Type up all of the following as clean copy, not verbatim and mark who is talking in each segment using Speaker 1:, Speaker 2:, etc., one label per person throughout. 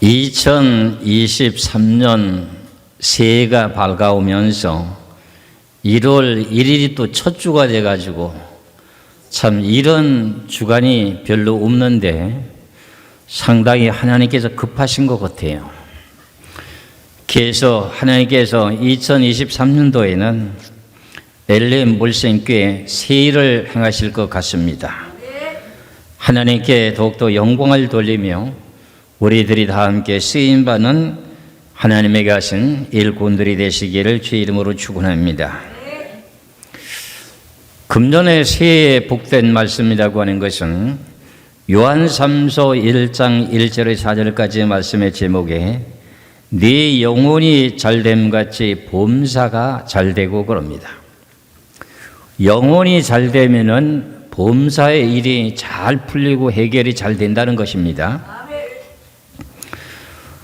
Speaker 1: 2023년 새해가 밝아오면서 1월 1일이 또 첫 주가 돼가지고 참 이런 주간이 별로 없는데 상당히 하나님께서 급하신 것 같아요. 그래서 하나님께서 2023년도에는 엘렘 몰생교회 새해를 행하실 것 같습니다. 하나님께 더욱더 영광을 돌리며 우리들이 다 함께 쓰임받는 하나님에게 하신 일꾼들이 되시기를 주의 이름으로 축원합니다. 금년의 새해에 복된 말씀이라고 하는 것은 요한 3서 1장 1절에서 4절까지의 말씀의 제목에 네 영혼이 잘됨같이 범사가 잘되고 그럽니다. 영혼이 잘되면은 범사의 일이 잘 풀리고 해결이 잘 된다는 것입니다.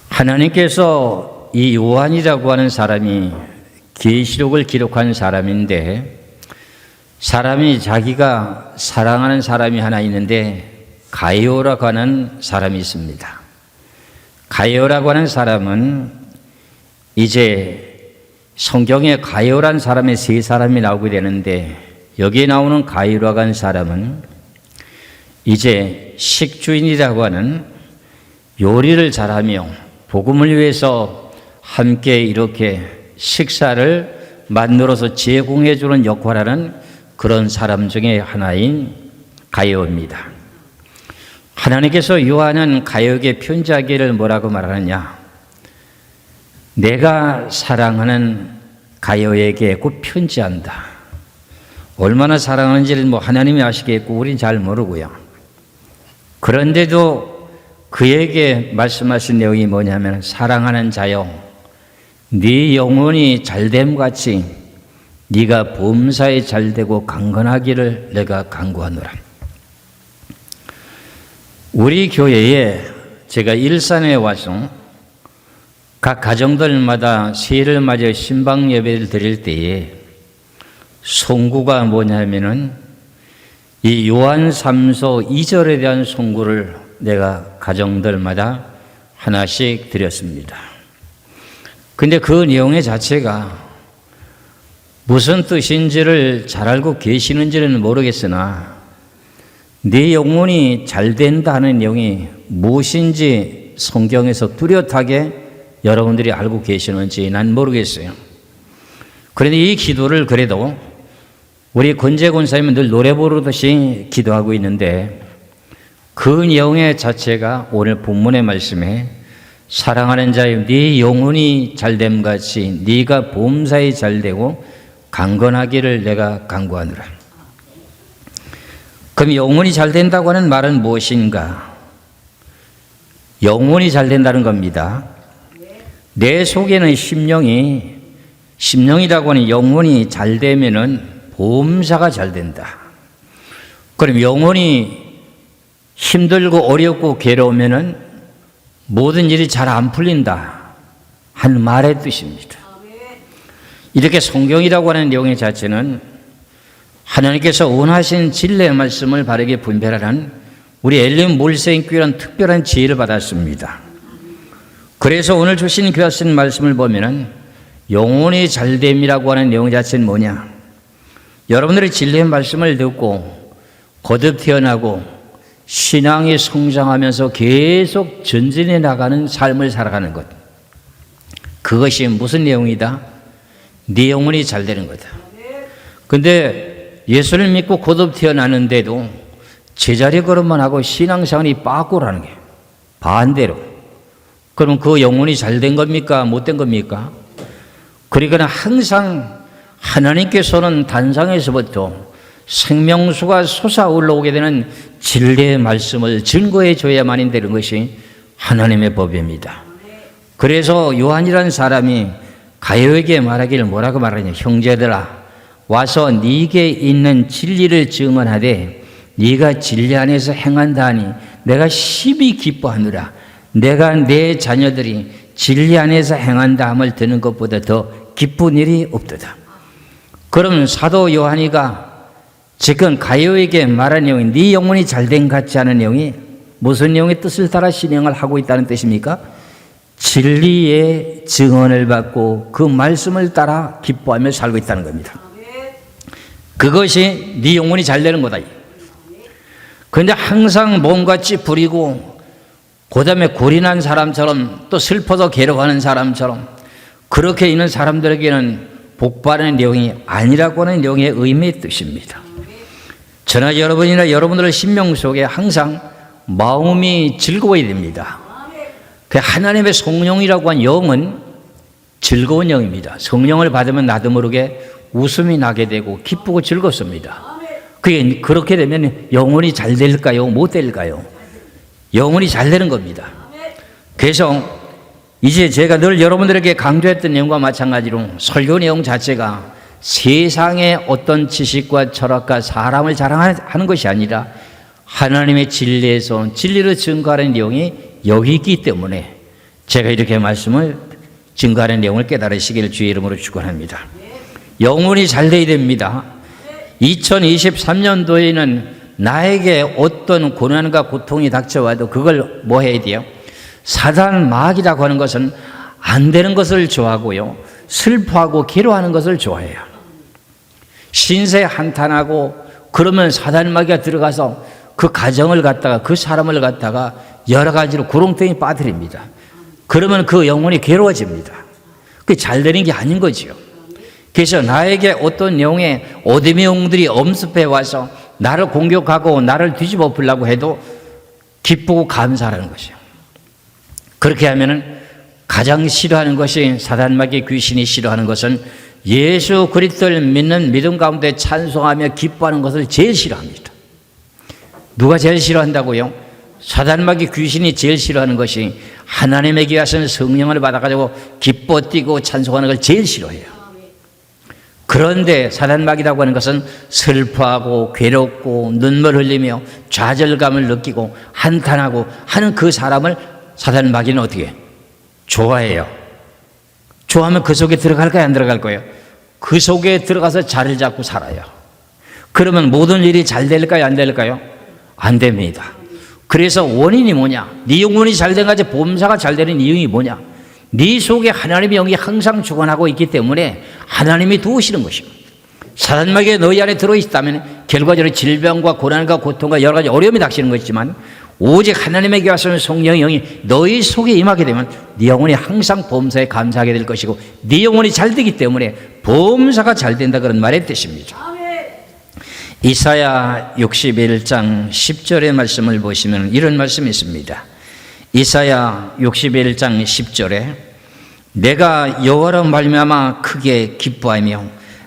Speaker 1: 하나님께서 이 요한이라고 하는 사람이 계시록을 기록한 사람인데 사람이 자기가 사랑하는 사람이 하나 있는데 가이오라고 하는 사람이 있습니다. 가이오라고 하는 사람은 이제 성경에 가이오란 사람의 세 사람이 나오게 되는데 여기에 나오는 가이오라고 하는 사람은 이제 식주인이라고 하는 요리를 잘하며 복음을 위해서 함께 이렇게 식사를 만들어서 제공해 주는 역할을 하는 그런 사람 중에 하나인 가이오입니다. 하나님께서 요한은 가이오에게 편지하기를 뭐라고 말하느냐? 내가 사랑하는 가이오에게 곧 편지한다. 얼마나 사랑하는지를 하나님이 아시겠고 우린 잘 모르고요. 그런데도 그에게 말씀하신 내용이 뭐냐면 사랑하는 자여 네 영혼이 잘됨같이 네가 범사에 잘되고 강건하기를 내가 간구하노라. 우리 교회에 제가 일산에 와서 각 가정들마다 새해를 맞아 신방 예배를 드릴 때에 송구가 뭐냐면은 이 요한 3서 2절에 대한 송구를 내가 가정들마다 하나씩 드렸습니다. 근데 그 내용의 자체가 무슨 뜻인지를 잘 알고 계시는지는 모르겠으나 네 영혼이 잘 된다 하는 내용이 무엇인지 성경에서 뚜렷하게 여러분들이 알고 계시는지 난 모르겠어요. 그런데 이 기도를 그래도 우리 권재 권사님은 늘 노래 부르듯이 기도하고 있는데 그 내용의 자체가 오늘 본문의 말씀에 사랑하는 자여 네 영혼이 잘됨같이 네가 범사에 잘되고 강건하기를 내가 간구하노라. 그럼 영혼이 잘된다고 하는 말은 무엇인가? 영혼이 잘된다는 겁니다. 내 속에는 심령이라고 하는 영혼이 잘되면은 범사가 잘된다. 그럼 영혼이 힘들고 어렵고 괴로우면은 모든 일이 잘 안 풀린다 하는 말의 뜻입니다. 이렇게 성경이라고 하는 내용의 자체는 하나님께서 원하신 진리의 말씀을 바르게 분별하는 우리 엘렘 몰생교회라는 특별한 지혜를 받았습니다. 그래서 오늘 주신 교하신 말씀을 보면은 영혼이 잘됨이라고 하는 내용 자체는 뭐냐? 여러분들이 진리의 말씀을 듣고 거듭 태어나고 신앙이 성장하면서 계속 전진해 나가는 삶을 살아가는 것. 그것이 무슨 내용이다? 네 영혼이 잘 되는 거다. 근데 예수를 믿고 거듭 태어나는데도 제자리 걸음만 하고 신앙생활이 빠꾸라는 게 반대로. 그럼 그 영혼이 잘 된 겁니까? 못 된 겁니까? 그러니까 항상 하나님께서는 단상에서부터 생명수가 솟아올라오게 되는 진리의 말씀을 증거해 줘야만이 되는 것이 하나님의 법입니다. 그래서 요한이라는 사람이 가이오에게 말하기를 뭐라고 말하냐? 형제들아 와서 네게 있는 진리를 증언하되 네가 진리 안에서 행한다 하니 내가 심히 기뻐하노라. 내가 내 자녀들이 진리 안에서 행한다 함을 듣는 것보다 더 기쁜 일이 없도다. 그럼 사도 요한이가 지금 가이오에게 말한 내용이 네 영혼이 잘된 같지 않은 내용이 무슨 내용의 뜻을 따라 신앙을 하고 있다는 뜻입니까? 진리의 증언을 받고 그 말씀을 따라 기뻐하며 살고 있다는 겁니다. 그것이 네 영혼이 잘 되는 거다. 그런데 항상 뭔가 찌푸리고 그다음에 고린한 사람처럼 또 슬퍼서 괴로워하는 사람처럼 그렇게 있는 사람들에게는 복받는 내용이 아니라고 하는 내용의 의미의 뜻입니다. 저나 여러분이나 여러분들의 심령 속에 항상 마음이 즐거워야 됩니다. 그 하나님의 성령이라고 한 영은 즐거운 영입니다. 성령을 받으면 나도 모르게 웃음이 나게 되고 기쁘고 즐겁습니다. 그게 그렇게 되면 영혼이 잘 될까요? 못 될까요? 영혼이 잘 되는 겁니다. 그래서 이제 제가 늘 여러분들에게 강조했던 내용과 마찬가지로 설교 내용 자체가 세상의 어떤 지식과 철학과 사람을 자랑하는 것이 아니라 하나님의 진리에서 진리를 증거하는 내용이 여기 있기 때문에 제가 이렇게 말씀을 증거하는 내용을 깨달으시기를 주의 이름으로 축원합니다. 영혼이 잘 돼야 됩니다. 2023년도에는 나에게 어떤 고난과 고통이 닥쳐와도 그걸 뭐 해야 돼요? 사단 마귀라고 하는 것은 안 되는 것을 좋아하고요, 슬퍼하고 괴로워하는 것을 좋아해요. 신세 한탄하고 그러면 사단 마귀가 들어가서 그 가정을 갖다가 그 사람을 갖다가 여러 가지로 구렁텅이 빠뜨립니다. 그러면 그 영혼이 괴로워집니다. 그게 잘 되는 게 아닌 거지요. 그래서 나에게 어떤 영의 어둠의 영들이 엄습해 와서 나를 공격하고 나를 뒤집어 엎으려고 해도 기쁘고 감사하는 것이요. 그렇게 하면은 가장 싫어하는 것이 사단 마귀 귀신이 싫어하는 것은 예수 그리스도를 믿는 믿음 가운데 찬송하며 기뻐하는 것을 제일 싫어합니다. 누가 제일 싫어한다고요? 사단 마귀 귀신이 제일 싫어하는 것이 하나님에게 와서는 성령을 받아가지고 기뻐 뛰고 찬송하는 걸 제일 싫어해요. 그런데 사단 마귀라고 하는 것은 슬퍼하고 괴롭고 눈물 흘리며 좌절감을 느끼고 한탄하고 하는 그 사람을 사단 마귀는 어떻게 해요? 좋아해요. 좋아하면 그 속에 들어갈까요? 안 들어갈 거예요? 그 속에 들어가서 자리를 잡고 살아요. 그러면 모든 일이 잘 될까요? 안 될까요? 안 됩니다. 그래서 원인이 뭐냐? 네 영혼이 잘 돼가지고 범사가 잘 되는 이유가 뭐냐? 네 속에 하나님의 영이 항상 주관하고 있기 때문에 하나님이 도우시는 것이고, 사단 마귀가 너희 안에 들어있다면 결과적으로 질병과 고난과 고통과 여러 가지 어려움이 닥치는 것이지만 오직 하나님에게 와서는 성령의 영이 너희 속에 임하게 되면 네 영혼이 항상 범사에 감사하게 될 것이고 네 영혼이 잘 되기 때문에 범사가 잘 된다, 그런 말의 뜻입니다. 이사야 61장 10절의 말씀을 보시면 이런 말씀이 있습니다. 이사야 61장 10절에 내가 여호와로 말미암아 크게 기뻐하며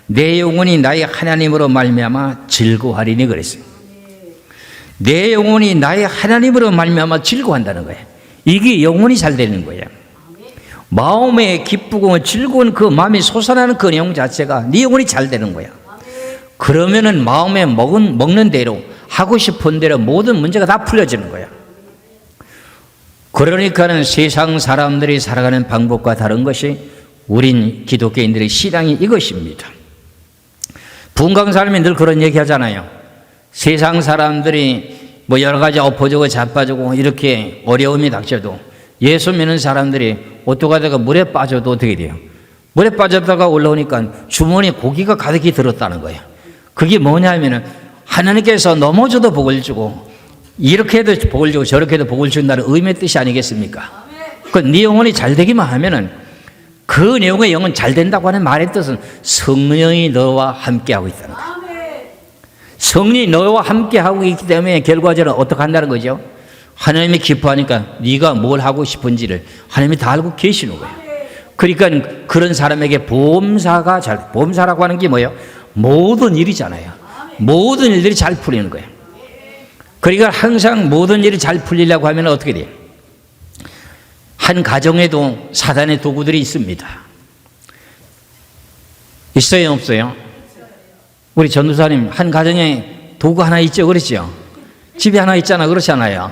Speaker 1: 내 영혼이 나의 하나님으로 말미암아 즐거워하리니 그랬어요. 내 영혼이 나의 하나님으로 말미암아 즐거워한다는 거예요. 이게 영혼이 잘 되는 거예요. 마음에 기쁘고 즐거운 그 마음이 솟아나는 그 내용 자체가 네 영혼이 잘 되는 거야. 그러면은 마음에 먹는 대로 하고 싶은 대로 모든 문제가 다 풀려지는 거야. 그러니까는 세상 사람들이 살아가는 방법과 다른 것이 우린 기독교인들의 신앙이 이것입니다. 분강 사람이 늘 그런 얘기 하잖아요. 세상 사람들이 뭐 여러 가지 엎어지고 자빠지고 이렇게 어려움이 닥쳐도 예수 믿는 사람들이 어떡하다가 물에 빠져도 어떻게 돼요? 물에 빠졌다가 올라오니까 주머니에 고기가 가득히 들었다는 거예요. 그게 뭐냐면은 하나님께서 넘어져도 복을 주고 이렇게 해도 복을 주고 저렇게 해도 복을 준다는 의미의 뜻이 아니겠습니까? 그 네 영혼이 잘 되기만 하면은 그 내용의 영은 잘 된다고 하는 말의 뜻은 성령이 너와 함께하고 있다는 거예요. 성령이 너와 함께하고 있기 때문에 결과적으로 어떻게 한다는 거죠? 하나님이 기뻐하니까 네가 뭘 하고 싶은지를 하나님이 다 알고 계시는 거예요. 그러니까 그런 사람에게 보험사라고 하는 게 뭐예요? 모든 일이잖아요. 모든 일들이 잘 풀리는 거예요. 그러니까 항상 모든 일이 잘 풀리려고 하면 어떻게 돼요? 한 가정에도 사단의 도구들이 있습니다. 있어요, 없어요? 우리 전도사님 한 가정에 도구 하나 있죠, 그렇죠? 집에 하나 있잖아, 그렇지 않아요?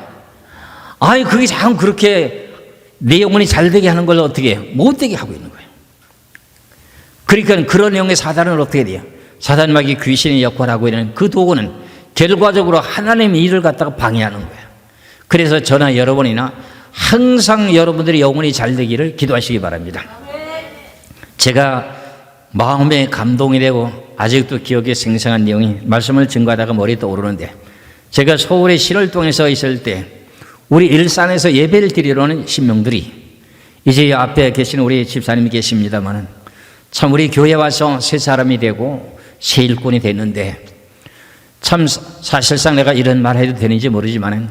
Speaker 1: 아니 그게 참 그렇게 내 영혼이 잘 되게 하는 걸 어떻게 해요? 못 되게 하고 있는 거예요. 그러니까 그런 내용의 사단은 어떻게 돼요? 사단 마귀 귀신의 역할을 하고 있는 그 도구는 결과적으로 하나님의 일을 갖다가 방해하는 거예요. 그래서 저나 여러분이나 항상 여러분들이 영혼이 잘 되기를 기도하시기 바랍니다. 제가 마음에 감동이 되고 아직도 기억에 생생한 내용이 말씀을 증거하다가 머리에 떠오르는데, 제가 서울의 신월동에서 있을 때 우리 일산에서 예배를 드리러 오는 신명들이, 이제 앞에 계신 우리 집사님이 계십니다만, 참 우리 교회 와서 새 사람이 되고 새 일꾼이 됐는데, 참 사실상 내가 이런 말 해도 되는지 모르지만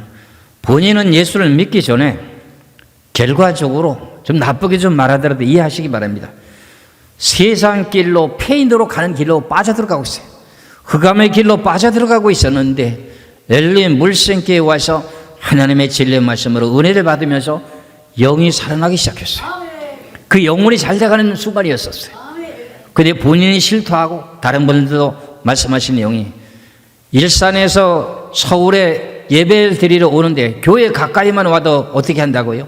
Speaker 1: 본인은 예수를 믿기 전에 결과적으로 좀 나쁘게 좀 말하더라도 이해하시기 바랍니다. 세상 길로, 페인으로 가는 길로 빠져들어가고 있어요. 흑암의 길로 빠져들어가고 있었는데 엘리 물생기에 와서 하나님의 진리의 말씀으로 은혜를 받으면서 영이 살아나기 시작했어요. 그 영혼이 잘 돼가는 순간이었었어요. 근데 본인이 실토하고 다른 분들도 말씀하신 내용이, 일산에서 서울에 예배를 드리러 오는데 교회 가까이만 와도 어떻게 한다고요?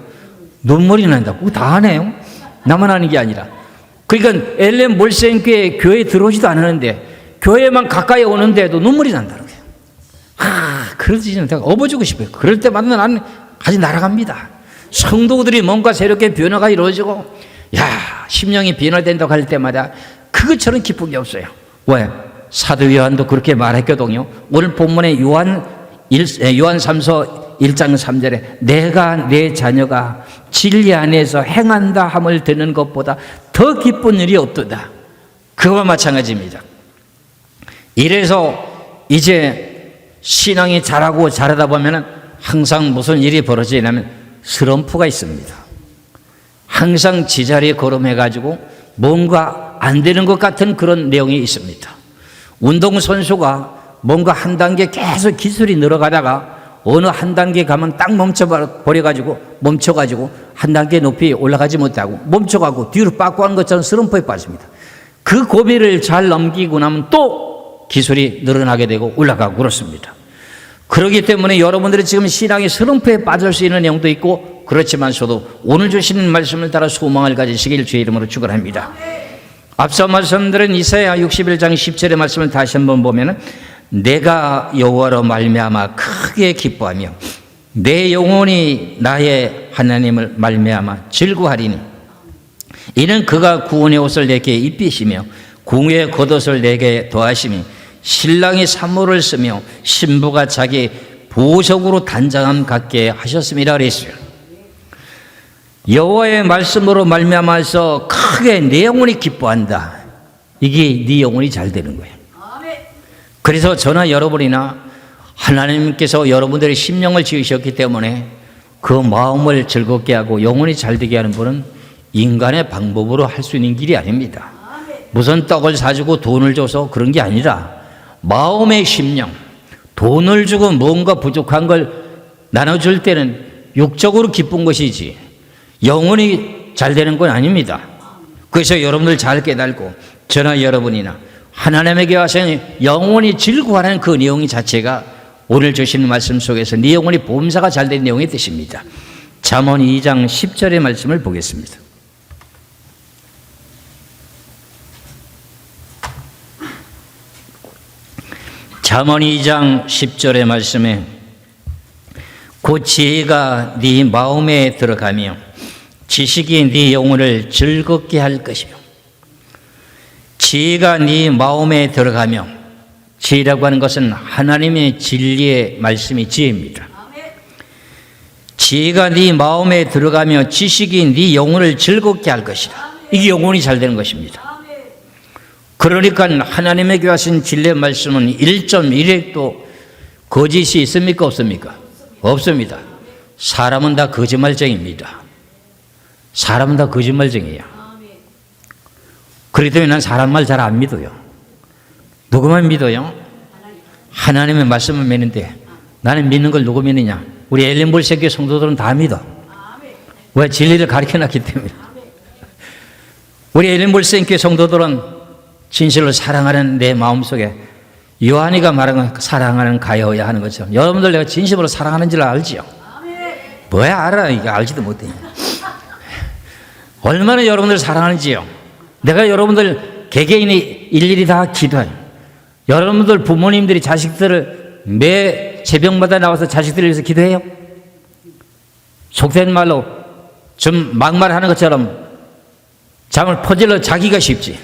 Speaker 1: 눈물이 난다고. 그거 다 하네요. 나만 하는 게 아니라. 그러니까 엘렘 몰생교회 교회에 들어오지도 않았는데 교회만 가까이 오는데도 눈물이 난다는 거예요. 그러지 내가 업어주고 싶어요. 그럴 때마다 나는 같이 날아갑니다. 성도들이 뭔가 새롭게 변화가 이루어지고, 심령이 변화된다고 할 때마다 그것처럼 기쁜 게 없어요. 왜? 사도 요한도 그렇게 말했거든요. 오늘 본문에 요한 3서 1장 3절에 내가 내 자녀가 진리 안에서 행한다 함을 듣는 것보다 더 기쁜 일이 없도다. 그거와 마찬가지입니다. 이래서 이제 신앙이 자라고 자라다 보면 항상 무슨 일이 벌어지냐면 슬럼프가 있습니다. 항상 제자리에 걸음해가지고 뭔가 안 되는 것 같은 그런 내용이 있습니다. 운동선수가 뭔가 한 단계 계속 기술이 늘어가다가 어느 한 단계 가면 딱 멈춰가지고 한 단계 높이 올라가지 못하고 멈춰가고 뒤로 빠꾸하는 것처럼 슬럼프에 빠집니다. 그 고비를 잘 넘기고 나면 또 기술이 늘어나게 되고 올라가고 그렇습니다. 그렇기 때문에 여러분들이 지금 신앙의 슬럼프에 빠질 수 있는 내용도 있고, 그렇지만서도 오늘 주시는 말씀을 따라 소망을 가지시길 주의 이름으로 축원합니다. 앞서 말씀드린 이사야 61장 10절의 말씀을 다시 한번 보면, 내가 여호와로 말미암아 크게 기뻐하며 내 영혼이 나의 하나님을 말미암아 즐거워하리니, 이는 그가 구원의 옷을 내게 입히시며 공의의 겉옷을 내게 더하시니 신랑이 산모를 쓰며 신부가 자기 보석으로 단장함 갖게 하셨음이라 그랬어요. 여호와의 말씀으로 말미암아서 크게 내 영혼이 기뻐한다. 이게 네 영혼이 잘 되는 거예요. 그래서 저나 여러분이나 하나님께서 여러분들의 심령을 지으셨기 때문에 그 마음을 즐겁게 하고 영혼이 잘 되게 하는 분은 인간의 방법으로 할 수 있는 길이 아닙니다. 무슨 떡을 사주고 돈을 줘서 그런 게 아니라 마음의 심령, 돈을 주고 뭔가 부족한 걸 나눠줄 때는 육적으로 기쁜 것이지 영혼이 잘 되는 건 아닙니다. 그래서 여러분들 잘 깨달고 저나 여러분이나 하나님에게 와서 영혼이 즐거워하는 그 내용 자체가 오늘 주시는 말씀 속에서 네 영혼이 보험사가 잘 된 내용의 뜻입니다. 잠언 2장 10절의 말씀을 보겠습니다. 잠언 2장 10절의 말씀에 곧 지혜가 네 마음에 들어가며 지식이 네 영혼을 즐겁게 할 것이며, 지혜가 네 마음에 들어가며, 지혜라고 하는 것은 하나님의 진리의 말씀이 지혜입니다. 지혜가 네 마음에 들어가며 지식이 네 영혼을 즐겁게 할 것이다. 이게 영혼이 잘 되는 것입니다. 그러니까 하나님에게 하신 진리의 말씀은 1.1핵도 거짓이 있습니까? 없습니까? 없습니다. 사람은 다 거짓말쟁이입니다. 사람은 다 거짓말쟁이에요. 그렇기 때문에 난 사람 말 잘 안 믿어요. 누구만 믿어요? 하나님의 말씀을 믿는데 나는 믿는 걸 누구 믿느냐? 우리 엘린볼세교 성도들은 다 믿어. 왜? 진리를 가르쳐놨기 때문에. 우리 엘린볼세교 성도들은 진실로 사랑하는 내 마음속에 요한이가 말한 사랑하는 가여야 하는 것처럼 여러분들 내가 진심으로 사랑하는 줄 알지요? 뭐야 알아? 이게 알지도 못해. 얼마나 여러분들 사랑하는지요. 내가 여러분들 개개인이 일일이 다 기도해요. 여러분들 부모님들이 자식들을 매 새벽마다 나와서 자식들을 위해서 기도해요? 속된 말로 좀 막말하는 것처럼 잠을 퍼질러 자기가 쉽지.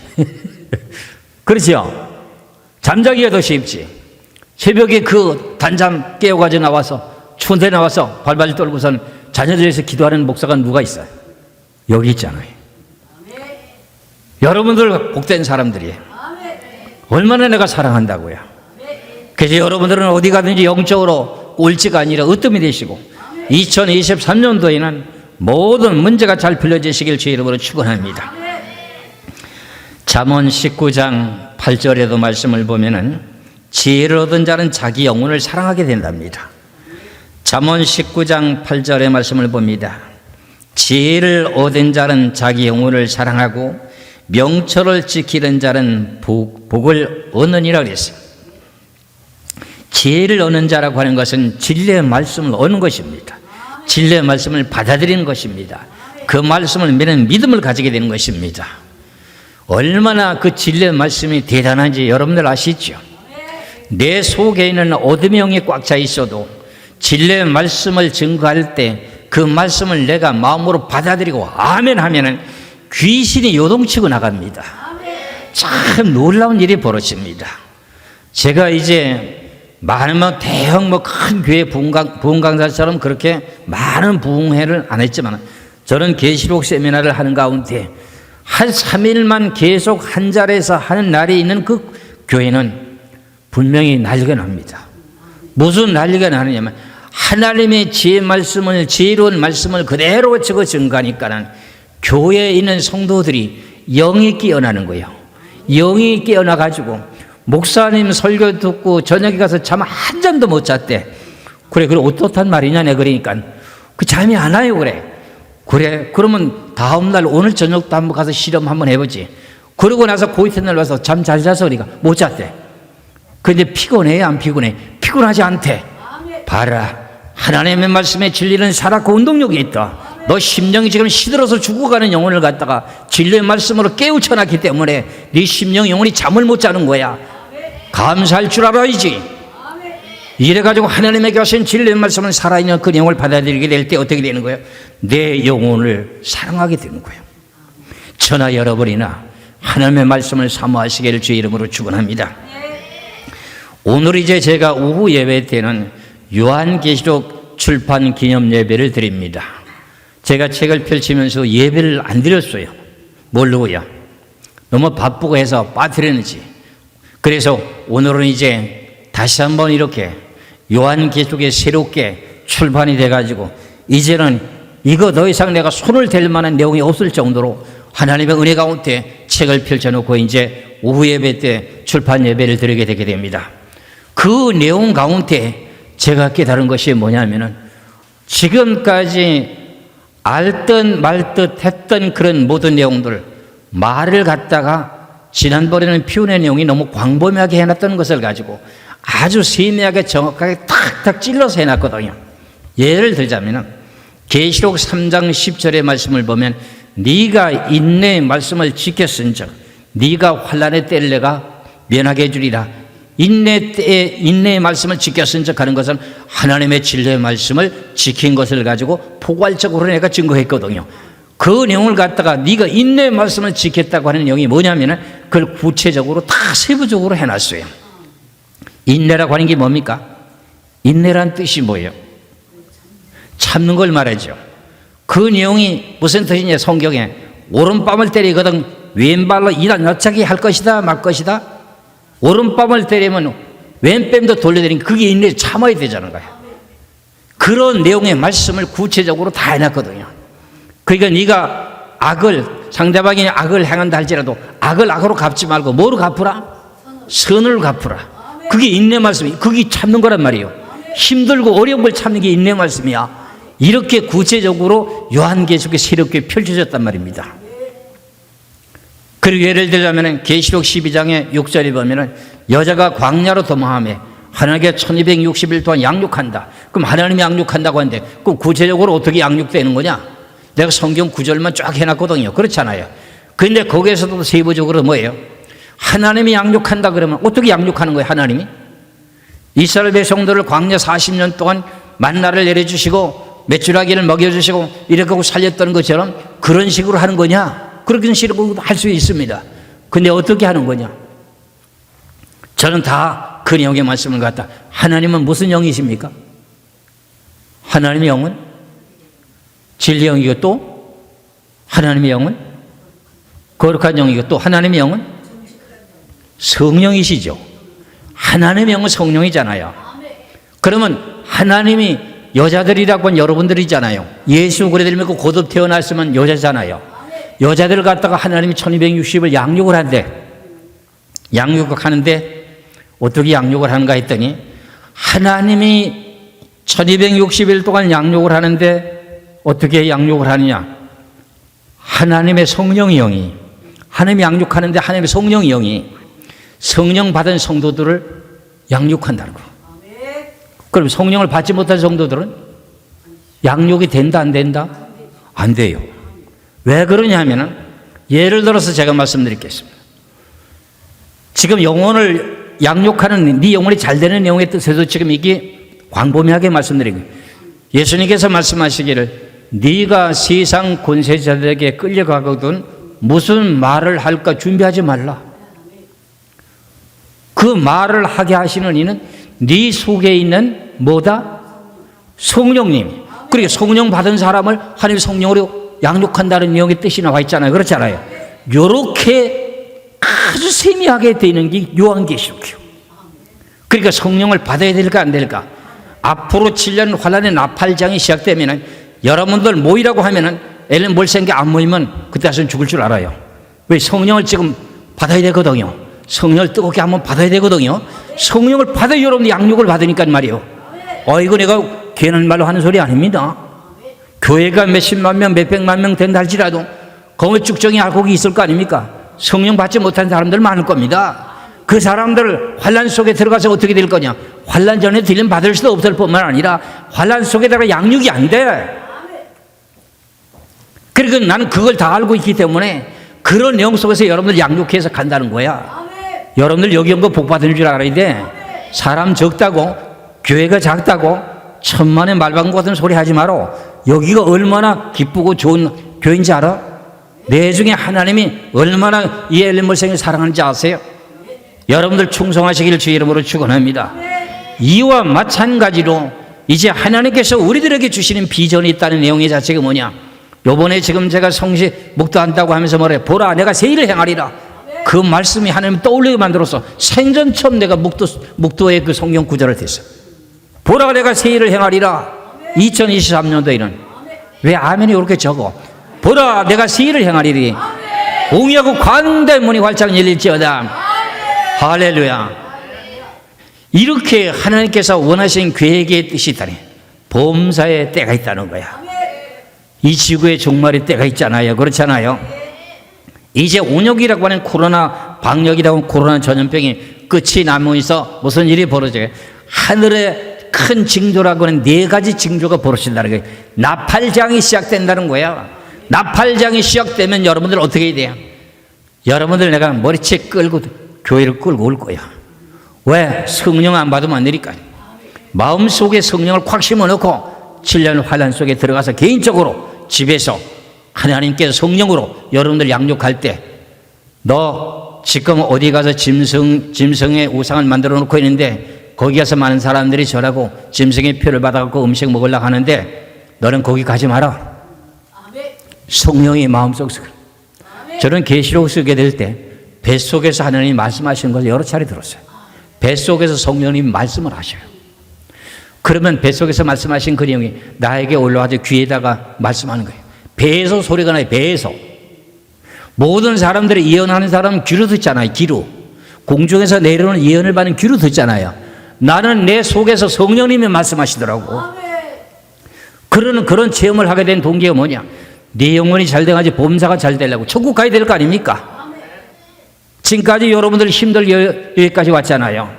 Speaker 1: 그렇죠? 잠자기가 더 쉽지. 새벽에 그 단잠 깨어가지고 나와서 추운데 나와서 발바지 떨고선 자녀들에서 기도하는 목사가 누가 있어요? 여기 있잖아요. 여러분들 복된 사람들이에요. 얼마나 내가 사랑한다고요. 그래서 여러분들은 어디 가든지 영적으로 꼴찌가 아니라 으뜸이 되시고 2023년도에는 모든 문제가 잘 풀려지시길 주의 이름으로 축원합니다. 잠언 19장 8절에도 말씀을 보면은 지혜를 얻은 자는 자기 영혼을 사랑하게 된답니다. 잠언 19장 8절의 말씀을 봅니다. 지혜를 얻은 자는 자기 영혼을 사랑하고 명철을 지키는 자는 복을 얻느니라 그랬어요. 지혜를 얻는 자라고 하는 것은 진리의 말씀을 얻는 것입니다. 진리의 말씀을 받아들이는 것입니다. 그 말씀을 믿는 믿음을 가지게 되는 것입니다. 얼마나 그 진리의 말씀이 대단한지 여러분들 아시죠? 내 속에 있는 어둠의 영이 꽉 차 있어도 진리의 말씀을 증거할 때 그 말씀을 내가 마음으로 받아들이고 아멘 하면은 귀신이 요동치고 나갑니다. 참 놀라운 일이 벌어집니다. 제가 이제 많은 대형 큰 교회 부흥 강사처럼 그렇게 많은 부흥회를 안 했지만 저는 계시록 세미나를 하는 가운데 한 3일만 계속 한 자리에서 하는 날이 있는 그 교회는 분명히 난리가 납니다. 무슨 난리가 나느냐면 하나님의 지혜로운 말씀을 그대로 적어 증거하니까는 교회에 있는 성도들이 영이 깨어나는 거예요. 영이 깨어나가지고 목사님 설교 듣고 저녁에 가서 잠 한 잠도 못 잤대. 그래 어떻단 말이냐 내 그러니까 그 잠이 안 와요. 그래 그러면 다음날 오늘 저녁도 한번 가서 실험 한번 해보지. 그러고 나서 그 이튿날 와서 잠 잘 자서 그러니까 못 잤대. 근데 피곤해 안 피곤해? 피곤하지 않대. 봐라, 하나님의 말씀에 진리는 살았고 운동력이 있다. 너 심령이 지금 시들어서 죽어가는 영혼을 갖다가 진리의 말씀으로 깨우쳐놨기 때문에 네 심령 영혼이 잠을 못 자는 거야. 감사할 줄 알아야지. 이래가지고 하나님에게 하신 진리의 말씀은 살아있는 그 영혼을 받아들이게 될 때 어떻게 되는 거예요? 내 영혼을 사랑하게 되는 거예요. 저나 여러분이나 하나님의 말씀을 사모하시기를 주의 이름으로 축원합니다. 오늘 이제 제가 오후 예배 때는 요한계시록 출판 기념 예배를 드립니다. 제가 책을 펼치면서 예배를 안 드렸어요. 모르고요. 너무 바쁘고 해서 빠뜨렸는지. 그래서 오늘은 이제 다시 한번 이렇게 요한계시록에 새롭게 출판이 돼가지고 이제는 이거 더 이상 내가 손을 댈 만한 내용이 없을 정도로 하나님의 은혜 가운데 책을 펼쳐놓고 이제 오후 예배 때 출판 예배를 드리게 되게 됩니다. 그 내용 가운데 제가 깨달은 것이 뭐냐면은 지금까지 알듯 말듯 했던 그런 모든 내용들 말을 갖다가 지난번에는 피운의 내용이 너무 광범위하게 해놨던 것을 가지고 아주 세밀하게 정확하게 탁탁 찔러서 해놨거든요. 예를 들자면은 계시록 3장 10절의 말씀을 보면 네가 인내의 말씀을 지켰은즉 네가 환난의 때를 내가 면하게 해주리라. 인내의 말씀을 지켰은즉 하는 것은 하나님의 진리의 말씀을 지킨 것을 가지고 포괄적으로 내가 증거했거든요. 그 내용을 갖다가 네가 인내의 말씀을 지켰다고 하는 내용이 뭐냐면은 그걸 구체적으로 다 세부적으로 해놨어요. 인내라고 하는 게 뭡니까? 인내란 뜻이 뭐예요? 참는 걸 말하죠. 그 내용이 무슨 뜻이냐? 성경에 오른밤을 때리거든 왼발로 이란 여차게 할 것이다 말 것이다. 오른밤을 때리면 왼뺨도 돌려드리니까 그게 인내 참아야 되잖아요. 그런 내용의 말씀을 구체적으로 다 해놨거든요. 그러니까 네가 상대방이 악을 행한다 할지라도 악을 악으로 갚지 말고 뭐로 갚으라? 선을 갚으라. 그게 인내 말씀이, 그게 참는 거란 말이에요. 힘들고 어려운 걸 참는 게 인내 말씀이야. 이렇게 구체적으로 요한계시록에 새롭게 펼쳐졌단 말입니다. 그리고 예를 들자면 계시록 12장의 6절에 보면 여자가 광야로 도망하며 하나님께 1260일 동안 양육한다. 그럼 하나님이 양육한다고 하는데 그럼 구체적으로 어떻게 양육되는 거냐? 내가 성경 구절만 쫙 해놨거든요. 그렇잖아요. 그런데 거기에서도 세부적으로 뭐예요? 하나님이 양육한다 그러면 어떻게 양육하는 거예요? 하나님이 이스라엘 백성들을 광야 40년 동안 만나를 내려주시고 메추라기를 먹여주시고 이렇게 하고 살렸던 것처럼 그런 식으로 하는 거냐? 그렇게 식으로 할 수 있습니다. 근데 어떻게 하는 거냐? 저는 다 그 내용의 말씀을 갖다, 하나님은 무슨 영이십니까? 하나님의 영은 진리 영이고, 또 하나님의 영은 거룩한 영이고, 또 하나님의 영은 성령이시죠. 하나님의 영은 성령이잖아요. 그러면 하나님이 여자들이라고 하는 여러분들이잖아요. 예수 그레들 믿고 거듭 태어났으면 여자잖아요. 여자들을 갖다가 하나님이 1260을 양육을 한대. 양육을 하는데 어떻게 양육을 하는가 했더니, 하나님이 1260일 동안 양육을 하는데 어떻게 양육을 하느냐? 하나님의 성령의 영이, 하나님이 양육하는데 하나님의 성령의 영이 성령 받은 성도들을 양육한다는 거. 그럼 성령을 받지 못한 성도들은 양육이 된다, 안 된다? 안 돼요. 왜 그러냐면은, 예를 들어서 제가 말씀드리겠습니다. 지금 영혼을 양육하는, 네 영혼이 잘 되는 내용의 뜻에서 지금 이게 광범위하게 말씀드린 거예요. 예수님께서 말씀하시기를, 네가 세상 권세자들에게 끌려가거든 무슨 말을 할까 준비하지 말라. 그 말을 하게 하시는 이는 네 속에 있는 뭐다? 성령님. 그리고 성령 받은 사람을 하나님의 성령으로 양육한다는 내용의 뜻이 나와 있잖아요. 그렇잖아요. 요렇게 아주 세미하게 되는 게 요한계시록이요. 그러니까 성령을 받아야 될까 안 될까? 앞으로 7년 환란의 나팔장이 시작되면은 여러분들 모이라고 하면은 엘렌 몰생게 안 모이면 그때서는 죽을 줄 알아요. 왜? 성령을 지금 받아야 되거든요. 성령을 뜨겁게 한번 받아야 되거든요. 성령을 받아야 여러분들 양육을 받으니까 말이에요. 이거 내가 괜한 말로 하는 소리 아닙니다. 교회가 몇십만 명, 몇백만 명 된다 할지라도 거기 쭉정이 알곡이 있을 거 아닙니까? 성령 받지 못한 사람들 많을 겁니다. 그 사람들 환란 속에 들어가서 어떻게 될 거냐? 환란 전에 딜림 받을 수도 없을 뿐만 아니라 환란 속에다가 양육이 안 돼. 그러니까 나는 그걸 다 알고 있기 때문에 그런 내용 속에서 여러분들 양육해서 간다는 거야. 여러분들 여기 온 거 복 받는 줄 알아야 돼. 사람 적다고, 교회가 작다고 천만의 말방구 같은 소리 하지 마라. 여기가 얼마나 기쁘고 좋은 교회인지 알아? 내 중에 하나님이 얼마나 이 엘렌몰생을 사랑하는지 아세요? 여러분들 충성하시기를 주의 이름으로 축원합니다. 이와 마찬가지로 이제 하나님께서 우리들에게 주시는 비전이 있다는 내용의 자체가 뭐냐? 요번에 지금 제가 성시 묵도한다고 하면서 뭐래? 보라 내가 새 일을 행하리라. 그 말씀이 하나님 떠올리게 만들어서 생전 처음 내가 묵도의 그 성경 구절을 댔어. 보라 내가 새 일을 행하리라. 2023년도에는 왜 아멘이 이렇게 적어? 보라 내가 새 일을 행하리리. 공의하고 관대한 문이 활짝 열릴지어다. 할렐루야. 이렇게 하나님께서 원하신 계획의 뜻이 있다니, 범사의 때가 있다는 거야. 이 지구의 종말의 때가 있잖아요. 그렇잖아요. 이제 온역이라고 하는 코로나 방역이라고 하는 코로나 전염병이 끝이 나면서 무슨 일이 벌어져요? 하늘의 큰 징조라고 하는 4가지 징조가 벌어진다는 거예요. 나팔장이 시작된다는 거야. 나팔장이 시작되면 여러분들 어떻게 해야 돼요? 여러분들 내가 머리채 끌고 교회를 끌고 올 거야. 왜? 성령 안 받으면 안 되니까. 마음속에 성령을 콱 심어놓고 7년 환란 속에 들어가서 개인적으로 집에서 하나님께서 성령으로 여러분들 양육할 때, 너 지금 어디 가서 짐승의 우상을 만들어 놓고 있는데 거기 가서 많은 사람들이 절하고 짐승의 표를 받아갖고 음식 먹으려고 하는데 너는 거기 가지 마라. 성령이 마음속에서. 저는 계시록 쓰게 될 때 뱃속에서 하나님이 말씀하시는 것을 여러 차례 들었어요. 뱃속에서 성령님이 말씀을 하셔요. 그러면 뱃속에서 말씀하신 그 내용이 나에게 올라와서 귀에다가 말씀하는 거예요. 배에서 소리가 나요. 배에서. 모든 사람들이 예언하는 사람은 귀로 듣잖아요. 귀로. 공중에서 내려오는 예언을 받는 귀로 듣잖아요. 나는 내 속에서 성령님이 말씀하시더라고. 그런 체험을 하게 된 동기가 뭐냐? 네 영혼이 잘 돼가지고 범사가 잘 되려고 천국 가야 될 거 아닙니까? 지금까지 여러분들 힘들게 여기까지 왔잖아요.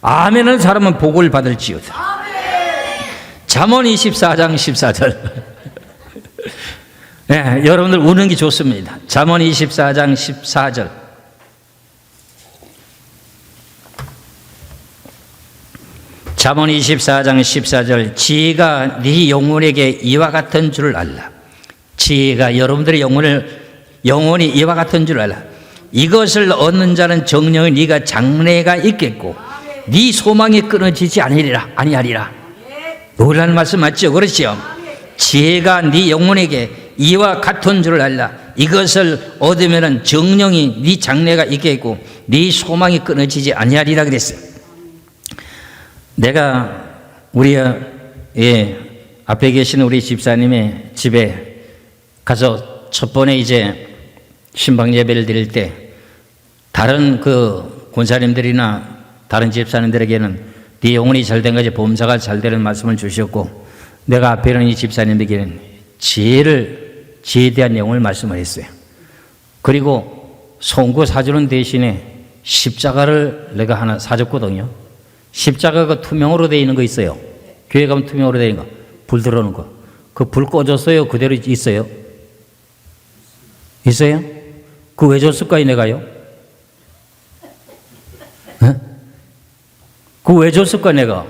Speaker 1: 아멘은 사람은 복을 받을지어다. 잠언 24장 14절. 네, 여러분들 우는 게 좋습니다. 잠언 24장 14절. 잠언 24장 14절 지혜가 네 영혼에게 이와 같은 줄을 알라. 지혜가 여러분들의 영혼이 이와 같은 줄 알라. 이것을 얻는 자는 정령이 네가 장래가 있겠고 네 소망이 끊어지지 아니하리라. 놀라는 말씀 맞죠? 그렇죠? 지혜가 네 영혼에게 이와 같은 줄을 알라. 이것을 얻으면 정령이 네 장래가 있겠고 네 소망이 끊어지지 아니하리라 그랬어요. 내가 우리 앞에 계신 우리 집사님의 집에 가서 첫 번에 이제 신방 예배를 드릴 때 다른 그 권사님들이나 다른 집사님들에게는 네 영혼이 잘된 거지 범사가 잘 되는 말씀을 주셨고 내가 앞에 있는 이 집사님에게는 지혜에 대한 내용을 말씀을 했어요. 그리고 송구 사주는 대신에 십자가를 내가 하나 사줬거든요. 십자가가 투명으로 되어 있는 거 있어요. 교회 가면 투명으로 되어 있는 거, 불 들어오는 거. 그 불 꺼졌어요? 그대로 있어요? 있어요? 그거 왜 줬을까요, 내가요? 그거 왜 줬을까, 내가?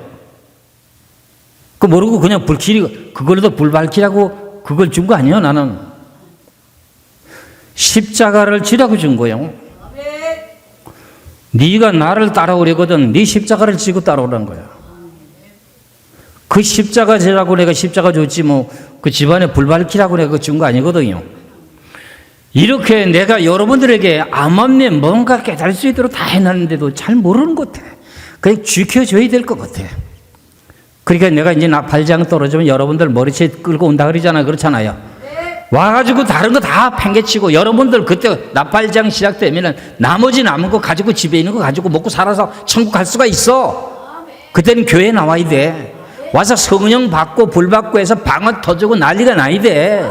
Speaker 1: 그거 모르고 그냥 그걸로도 불 밝히라고 그걸 준 거 아니에요, 나는. 십자가를 지라고 준 거예요. 네가 나를 따라오려거든 네 십자가를 지고 따라오라는 거야. 그 십자가 지라고 내가 십자가 줬지 뭐 그 집안에 불 밝히라고 내가 준 거 아니거든요. 이렇게 내가 여러분들에게 암암내 뭔가 깨달을 수 있도록 다 해놨는데도 잘 모르는 것 같아. 그냥 지켜줘야 될 것 같아. 그러니까 내가 이제 나팔장 떨어지면 여러분들 머리채 끌고 온다 그러잖아요. 그렇잖아요. 와가지고 다른 거 다 팽개치고 여러분들 그때 나팔장 시작되면은 나머지 남은 거 가지고 집에 있는 거 가지고 먹고 살아서 천국 갈 수가 있어. 그때는 교회에 나와야 돼. 와서 성령 받고 불 받고 해서 방언 터지고 난리가 나야 돼.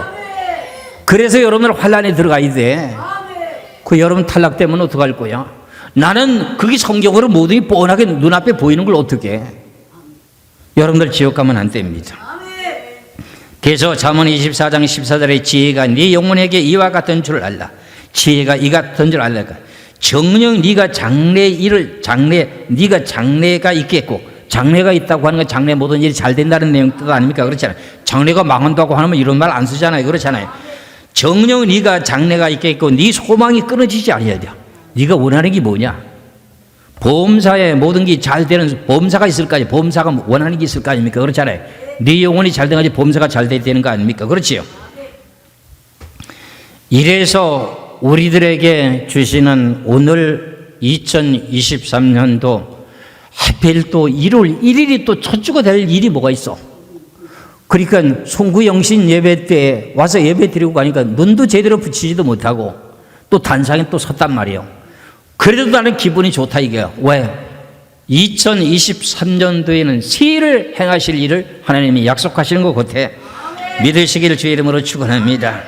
Speaker 1: 그래서 여러분들 환란에 들어가야 돼. 그 여러분 탈락되면 어떡할 거야? 나는 그게 성경으로 모든 게 뻔하게 눈앞에 보이는 걸 어떻게 해? 여러분들 지옥 가면 안 됩니다. 그래서 잠언 24장 14절에 지혜가 네 영혼에게 이와 같은 줄 알라. 지혜가 이 같은 줄 알라. 정녕 네가 네가 장래가 있겠고 장래가 있다고 하는 건 장래 모든 일이 잘 된다는 내용 뜻 아닙니까? 그렇잖아요. 장래가 망한다고 하면 이런 말 안 쓰잖아요. 그렇잖아요. 정녕 네가 장래가 있겠고 네 소망이 끊어지지 아니하야 돼. 네가 원하는 게 뭐냐? 보험사에 모든 게 잘 되는 보험사가 있을까요? 보험사가 원하는 게 있을 거 아닙니까? 그렇잖아요. 네 영혼이 잘 돼가지고 보험사가 잘 돼야 되는 거 아닙니까? 그렇지요? 이래서 우리들에게 주시는 오늘 2023년도 하필 또 1월 1일이 또 첫 주가 될 일이 뭐가 있어? 그러니까 송구영신 예배 때 와서 예배 드리고 가니까 눈도 제대로 붙이지도 못하고 또 단상에 또 섰단 말이에요. 그래도 나는 기분이 좋다 이게요. 왜? 2023년도에는 새 일을 행하실 일을 하나님이 약속하시는 것 같아. 믿으시기를 주의 이름으로 축원합니다.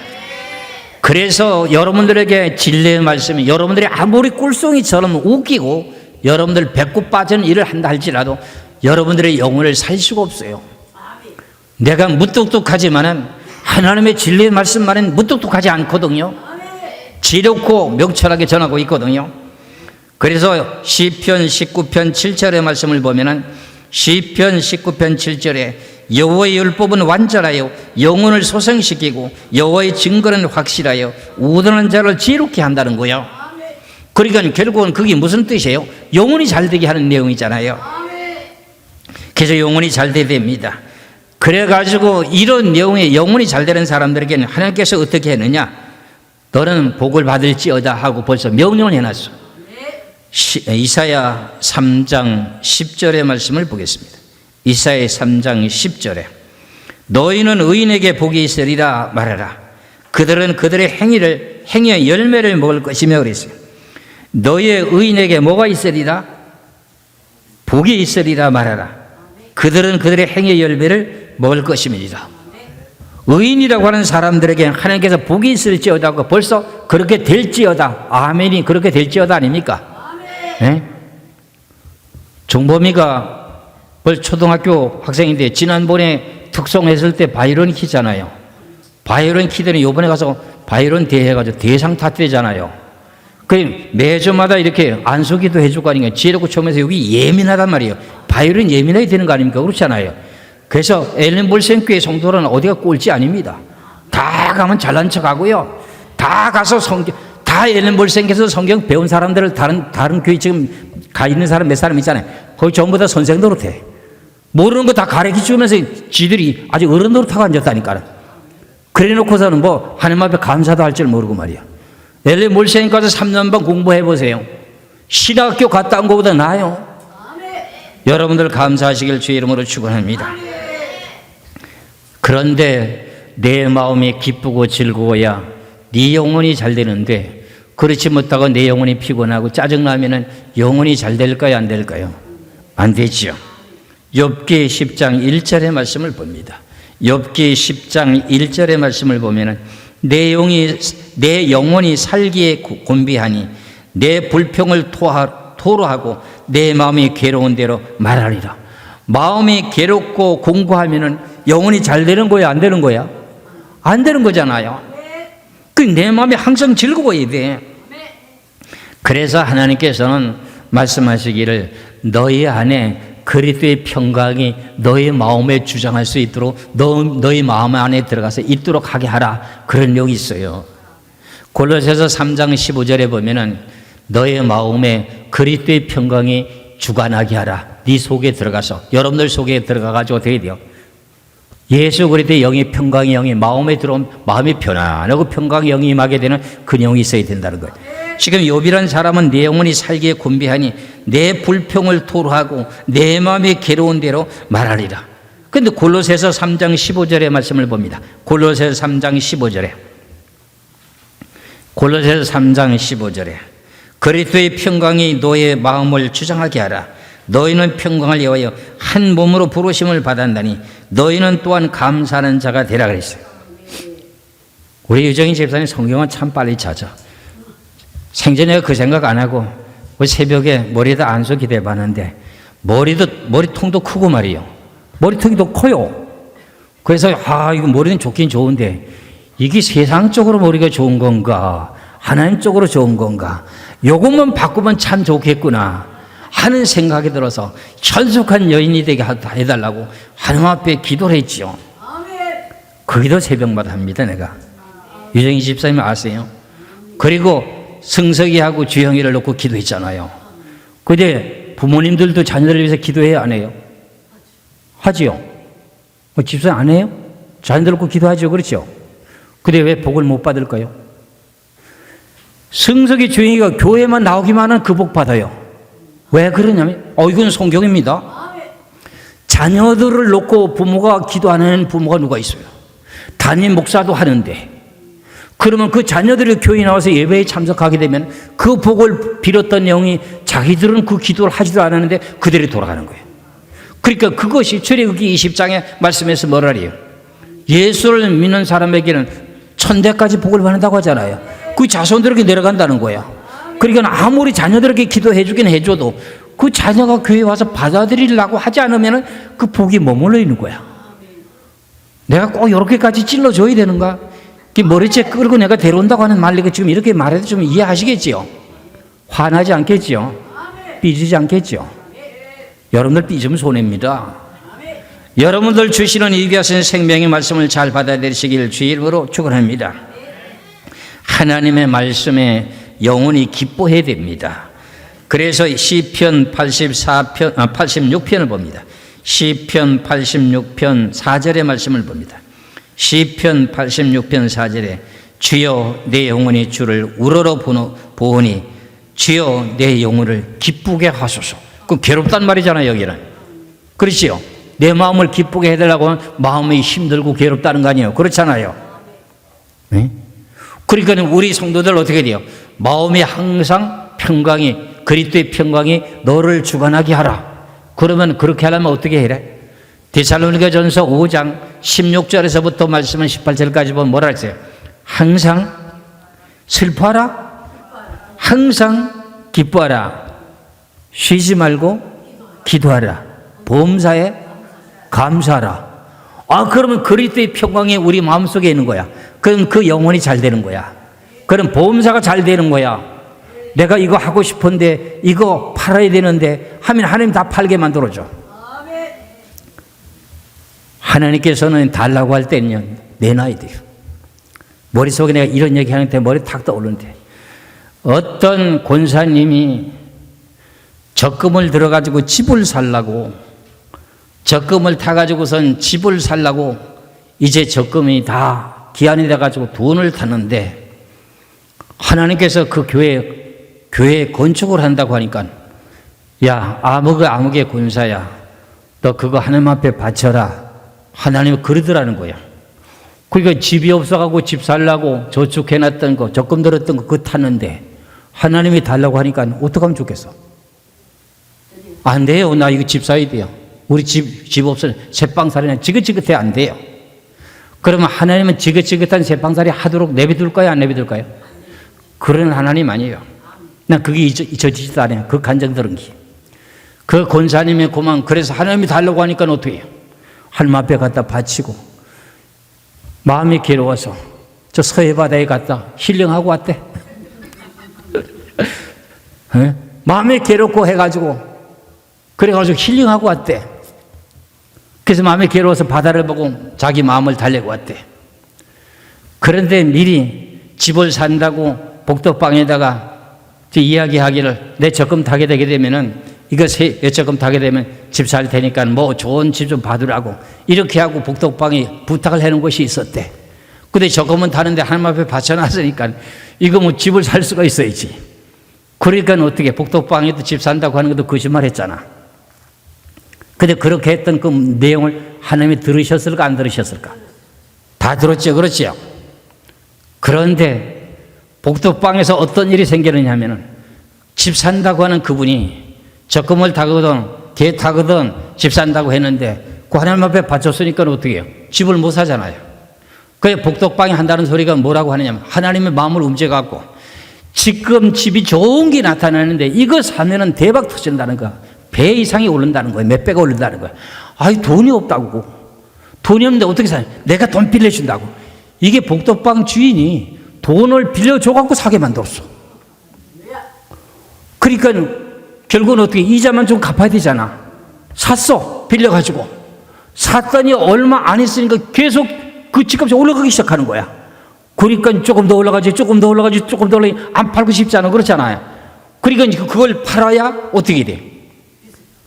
Speaker 1: 그래서 여러분들에게 진리의 말씀이 여러분들이 아무리 꿀송이처럼 웃기고 여러분들 배꼽 빠지는 일을 한다 할지라도 여러분들의 영혼을 살 수가 없어요. 내가 무뚝뚝하지만은 하나님의 진리의 말씀만은 무뚝뚝하지 않거든요. 지렵고 명철하게 전하고 있거든요. 그래서 시편 19편 7절의 말씀을 보면은 시편 19편 7절에 여호와의 율법은 완전하여 영혼을 소생시키고 여호와의 증거는 확실하여 우둔한 자를 지혜롭게 한다는 거예요. 그러니까 결국은 그게 무슨 뜻이에요? 영혼이 잘 되게 하는 내용이잖아요. 그래서 영혼이 잘 되야 됩니다. 그래가지고 이런 내용의 영혼이 잘 되는 사람들에게는 하나님께서 어떻게 했느냐? 너는 복을 받을지어다 하고 벌써 명령을 해놨어. 이사야 3장 10절의 말씀을 보겠습니다. 이사야 3장 10절에 너희는 의인에게 복이 있으리라 말하라. 그들은 그들의 행위의 열매를 먹을 것이며 그랬어요. 너희의 의인에게 뭐가 있으리라? 복이 있으리라 말하라. 그들은 그들의 행위의 열매를 먹을 것입니다. 의인이라고 하는 사람들에게 하나님께서 복이 있을지어다 벌써 그렇게 될지어다. 아멘이 그렇게 될지어다 아닙니까? 네? 종범이가 초등학교 학생인데 지난번에 특송했을 때 바이올린 키잖아요. 바이올린 키더니 이번에 가서 바이올린 대회 해가지고 대상 탔대잖아요. 그 매주마다 이렇게 안수기도 해주고 하니까 지혜롭고 처음에서 여기 예민하단 말이에요. 바이올린 예민해야 되는 거 아닙니까? 그렇잖아요. 그래서 엘렌 볼센교회 성도는 어디가 꼴찌 아닙니다. 다 가면 잘난 척하고요. 다 가서 다 엘렌 볼센께서 성경 배운 사람들을 다른 교회 지금 가 있는 사람 몇 사람 있잖아요. 거기 전부 다 선생 노릇해. 모르는 거 다 가르쳐 주면서 지들이 아주 어른 노릇하고 앉았다니까. 그래 놓고서는 뭐 하나님 앞에 감사도 할 줄 모르고 말이야. 엘렌 볼센 가서 3년 반 공부해 보세요. 신학교 갔다 온 것보다 나아요. 여러분들 감사하시길 주의 이름으로 축원합니다. 그런데 내 마음이 기쁘고 즐거워야 네 영혼이 잘 되는데, 그렇지 못하고 내 영혼이 피곤하고 짜증나면은 영혼이 잘 될까요, 안 될까요? 안 되지요. 욥기 10장 1절의 말씀을 봅니다. 욥기 10장 1절의 말씀을 보면은 내 영혼이 살기에 곤비하니 내 불평을 토로하고 내 마음이 괴로운 대로 말하리라. 마음이 괴롭고 공고하면은 영혼이 잘 되는 거야, 안 되는 거야? 안 되는 거잖아요. 그 내 마음이 항상 즐거워야 돼. 그래서 하나님께서는 말씀하시기를 너희 안에 그리스도의 평강이 너희 마음에 주장할 수 있도록 너희 마음 안에 들어가서 있도록 하게 하라, 그런 내용이 있어요. 골로새서 3장 15절에 보면은 너의 마음에 그리스도의 평강이 주관하게 하라. 네 속에 들어가서, 여러분들 속에 들어가가지고 어떻게 돼요? 예수 그리스도의 영이, 평강의 영이 마음에 들어오면 마음이 편안하고 평강의 영이 임하게 되는 그 영이 있어야 된다는 거예요. 지금 욥이라는 사람은 내 영혼이 살기에 곤비하니 내 불평을 토로하고 내 마음이 괴로운 대로 말하리라. 그런데 골로새서 3장 15절의 말씀을 봅니다. 골로새서 3장 15절에, 골로새서 3장 15절에 그리스도의 평강이 너의 마음을 주장하게 하라. 너희는 평강을 위하여 한 몸으로 부르심을 받았다니 너희는 또한 감사하는 자가 되라 그랬어요. 우리 유정인 집사님 성경은 참 빨리 찾아. 생전에 그 생각 안 하고 새벽에 머리에다 안수 기도해 봤는데 머리통도 크고 말이에요. 머리통이 더 커요. 그래서 이거 머리는 좋긴 좋은데 이게 세상적으로 머리가 좋은 건가, 하나님 쪽으로 좋은 건가, 요것만 바꾸면 참 좋겠구나 하는 생각이 들어서 천숙한 여인이 되게 해달라고 하나님 앞에 기도를 했지요. 그 기도 새벽마다 합니다, 내가. 유정희 집사님 아세요? 그리고 승석이하고 주영이를 놓고 기도했잖아요. 근데 부모님들도 자녀들을 위해서 기도해야 안 해요? 하지요. 집사님 안 해요? 자녀들 놓고 기도하죠. 그렇죠? 근데 왜 복을 못 받을까요? 승석이 주영이가 교회만 나오기만 하면 그 복 받아요. 왜 그러냐면 이건 성경입니다. 자녀들을 놓고 부모가 기도 안 하는 부모가 누가 있어요? 담임 목사도 하는데, 그러면 그 자녀들이 교회에 나와서 예배에 참석하게 되면 그 복을 빌었던 내용이 자기들은 그 기도를 하지도 않았는데 그들이 돌아가는 거예요. 그러니까 그것이 출애굽기 20장의 말씀에서 뭐라 그래요? 예수를 믿는 사람에게는 천대까지 복을 받는다고 하잖아요. 그 자손들에게 내려간다는 거야. 그러니까 아무리 자녀들에게 기도해 주긴 해줘도 그 자녀가 교회에 와서 받아들이려고 하지 않으면 그 복이 머물러 있는 거야. 내가 꼭 이렇게까지 찔러줘야 되는가? 머리채 끌고 내가 데려온다고 하는 말리가 지금 이렇게 말해도 좀 이해하시겠지요? 화나지 않겠지요? 삐지지 않겠지요? 여러분들 삐지면 손해입니다. 여러분들 주시는 이 귀하신 생명의 말씀을 잘 받아들이시길 주의 이름으로 축원합니다. 하나님의 말씀에 영혼이 기뻐해야 됩니다. 그래서 시편 86편을 봅니다. 시편 86편 4절의 말씀을 봅니다. 시편 86편 4절에 주여 내 영혼이 주를 우러러 보오니 주여 내 영혼을 기쁘게 하소서. 그럼 괴롭단 말이잖아요, 여기는. 그렇지요? 내 마음을 기쁘게 해달라고 하면 마음이 힘들고 괴롭다는 거 아니에요? 그렇잖아요. 네? 그러니까 우리 성도들 어떻게 돼요? 마음이 항상 평강이, 그리스도의 평강이 너를 주관하게 하라. 그러면 그렇게 하려면 어떻게 해야 돼? 데살로니가전서 5장 16절에서부터 말씀은 18절까지 보면 뭐라 했어요? 항상 슬퍼하라, 항상 기뻐하라, 쉬지 말고 기도하라, 범사에 감사하라. 그러면 그리스도의 평강이 우리 마음속에 있는 거야. 그럼 그 영혼이 잘 되는 거야. 그럼 보험사가 잘 되는 거야. 내가 이거 하고 싶은데 이거 팔아야 되는데 하면 하나님 다 팔게 만들어줘. 하나님께서는 달라고 할 때는요, 내놔야 돼요. 머릿속에 내가 이런 얘기 하는데 머리 탁 떠오르는데, 어떤 권사님이 적금을 들어가지고 집을 살라고, 적금을 타가지고선 집을 살라고 이제 적금이 다 기한이 돼가지고 돈을 타는데, 하나님께서 그 교회 건축을 한다고 하니까, 야, 아무개 권사야, 너 그거 하나님 앞에 바쳐라. 하나님이 그러더라는 거야. 그러니까 집이 없어가고 집 살라고 저축해놨던 거, 적금 들었던 거 그거 탔는데 하나님이 달라고 하니까 어떡하면 좋겠어? 안 돼요. 나 이거 집 사야 돼요. 우리 집 없으면 새빵살이나 지긋지긋해. 안 돼요. 그러면 하나님은 지긋지긋한 새빵살이 하도록 내비둘까요? 안 내비둘까요? 그런 하나님 아니에요. 난 그게 잊혀지지도 않아요. 그 간증 들은 게. 그 권사님의 고만, 그래서 하나님이 달라고 하니까 어떻게 해요? 하나님 앞에 갖다 바치고 마음이 괴로워서 저 서해바다에 갔다 힐링하고 왔대. 마음이 괴롭고 해가지고 그래가지고 힐링하고 왔대. 그래서 마음이 괴로워서 바다를 보고 자기 마음을 달래고 왔대. 그런데 미리 집을 산다고 복덕방에다가 이야기하기를, 내 적금 타게 되게 되면은 이거 내 적금 타게 되면 집 살 테니까 뭐 좋은 집 좀 받으라고 이렇게 하고 복덕방에 부탁을 해놓은 것이 있었대. 근데 적금은 타는데 하나님 앞에 바쳐놨으니까 이거 뭐 집을 살 수가 있어야지. 그러니까 어떻게 복덕방에도 집 산다고 하는 것도 거짓말 했잖아. 근데 그렇게 했던 그 내용을 하나님이 들으셨을까 안 들으셨을까? 다 들었죠. 그렇지요. 그런데 복덕방에서 어떤 일이 생기느냐 하면은, 집 산다고 하는 그분이 적금을 타거든 개 타거든 집 산다고 했는데 그 하나님 앞에 바쳤으니까 어떻게 해요? 집을 못 사잖아요. 그래 복덕방에 한다는 소리가 뭐라고 하느냐면, 하나님의 마음을 움직여갖고 지금 집이 좋은 게 나타나는데 이거 사면은 대박 터진다는 거야. 배 이상이 오른다는 거예요. 몇 배가 오른다는 거야. 아이, 돈이 없다고. 돈이 없는데 어떻게 사냐? 내가 돈 빌려준다고. 이게 복덕방 주인이 돈을 빌려줘갖고 사게 만들었어. 그러니까 결국은 어떻게, 이자만 좀 갚아야 되잖아. 샀어. 빌려가지고. 샀더니 얼마 안 했으니까 계속 그 집값이 올라가기 시작하는 거야. 그러니까 조금 더 올라가지, 조금 더 올라가지, 조금 더 올라가지. 안 팔고 싶잖아. 그렇잖아요. 그러니까 그걸 팔아야 어떻게 돼?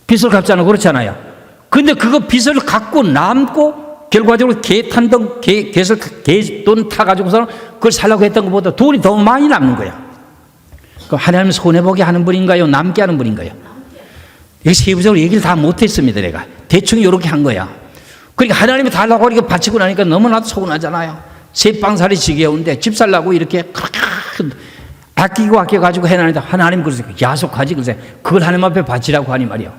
Speaker 1: 빚을 갚잖아. 그렇잖아요. 근데 그거 빚을 갖고 남고 결과적으로 개 탄 돈 타가지고서 그걸 살려고 했던 것보다 돈이 더 많이 남는 거야. 그럼 하나님 손해보게 하는 분인가요? 남게 하는 분인가요? 이게 세부적으로 얘기를 다 못했습니다. 내가 대충 이렇게 한 거야. 그러니까 하나님이 달라고 하니까 바치고 나니까 너무나도 서운하잖아요. 새빵살이 지겨운데 집 살라고 이렇게 아껴가지고 해놨는데 하나님 그러세요. 야속하지. 그래서 그걸 하나님 앞에 바치라고 하니 말이야.